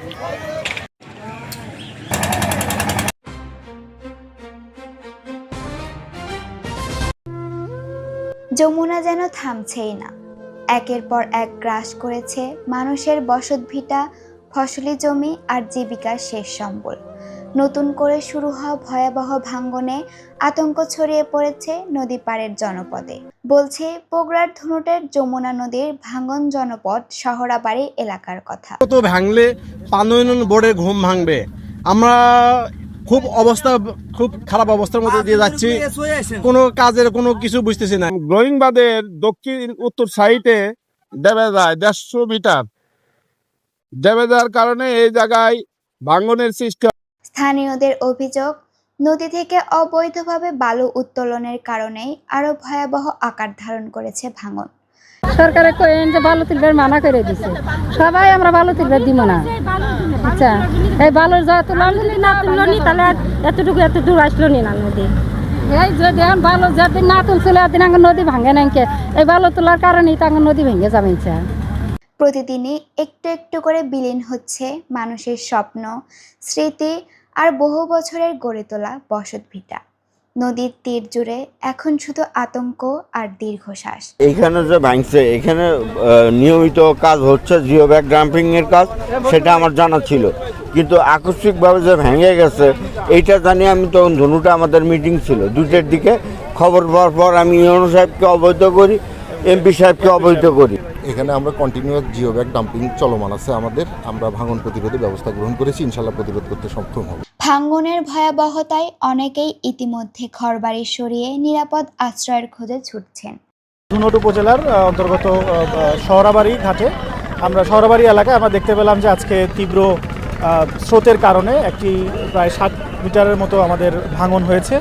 যমুনা যেন থামছেই না, একের পর এক গ্রাস করেছে মানুষের বসতভিটা, ফসলি জমি আর জীবিকার শেষ সম্বল। নতুন করে শুরু হওয়া ভয়াবহ ভাঙ্গনে আতঙ্ক ছড়িয়ে পড়েছে নদী পাড়ের জনপদে। বলছে বগুড়ার ধুনটের যমুনা নদীর ভাঙ্গন জনপদ শহরাবাড়ি এলাকার কথা। তো ভাঙলে পানি উন্নয়ন বোর্ডের ঘুম ভাঙবে। আমরা খুব খারাপ অবস্থার মধ্যে দিয়ে যাচ্ছি, কোনো কাজের কোনো কিছু বুঝতেছি না। গ্রোয়িং বাঁধের দক্ষিণ উত্তর সাইডে দেবে যায় 150 মিটার, দেবে যাওয়ার কারণে এই জায়গায় ভাঙনের সৃষ্টি। স্থানীয়দের অভিযোগ, নদী থেকে অবৈধভাবে বালু উত্তোলনের কারণেই আরো ভয়াবহ আকার ধারণ করেছে ভাঙন। সরকারে কয়েন যে বালু তুলবার মানা করে দিছে, সবাই আমরা বালু তুলবার দিব না। আচ্ছা, এই বালুর যা তুললাম না তুললো নি, তাহলে এত দূর আসলো নি না নদী। এই যদি এখন বালু যেদিন না তুলছিল এদিন আগে নদী ভাঙে নাই, এই বালু তোলার কারণেই তো আগে নদী ভেঙে যাবে। প্রতিদিনই একটু একটু করে বিলীন হচ্ছে মানুষের স্বপ্ন, স্মৃতি আর বহু বছরের গড়ে তোলা বসতভিটা। নদীর তীর জুড়ে এখন শুধু আতঙ্ক আর দীর্ঘশ্বাস। এখানে যে ভাঙছে, এখানে নিয়মিত কাজ হচ্ছে জিও ব্যাগ ডাম্পিং এর কাজ, সেটা আমার জানা ছিল, কিন্তু আকস্মিকভাবে যে ভেঙে গেছে এইটা জানি আমি। তখন ধনুটা আমাদের মিটিং ছিল 2টার দিকে, খবর পাওয়ার পর আমি ইউনো সাহেবকে অবহিত করি, এমপি সাহেবকে অবহিত করি। এখানে আমরা কন্টিনিউয়াস জিও ব্যাগ ডাম্পিং চলমান আছে আমাদের। আমরা ভাঙন প্রতিরোধে ব্যবস্থা গ্রহণ করেছি, ইনশাল্লাহ প্রতিরোধ করতে সক্ষম হব। ভাঙ্গনের ভয়াবহতায় অনেকেই ইতিমধ্যে ঘরবাড়ি সরিয়ে নিরাপদ আশ্রয়ের খোঁজে ছুটছেন। ধুনট উপজেলার অন্তর্গত শহরাবাড়ি ঘাটে আমরা শহরাবাড়ি এলাকায় আমরা দেখতে পেলাম যে আজকে তীব্র স্রোতের কারণে একটি প্রায় 7 মিটারের মতো আমাদের ভাঙন হয়েছে।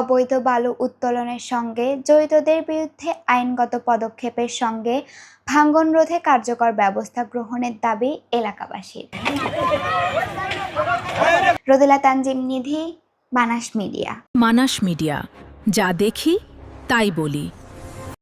অবৈধ বালু উত্তোলনের সঙ্গে জড়িতদের বিরুদ্ধে আইনগত পদক্ষেপের সঙ্গে ভাঙ্গন রোধে কার্যকর ব্যবস্থা গ্রহণের দাবি এলাকাবাসীর। রোদেলা তানজিম নিধি, মানাস মিডিয়া। মানাস মিডিয়া, যা দেখি তাই বলি।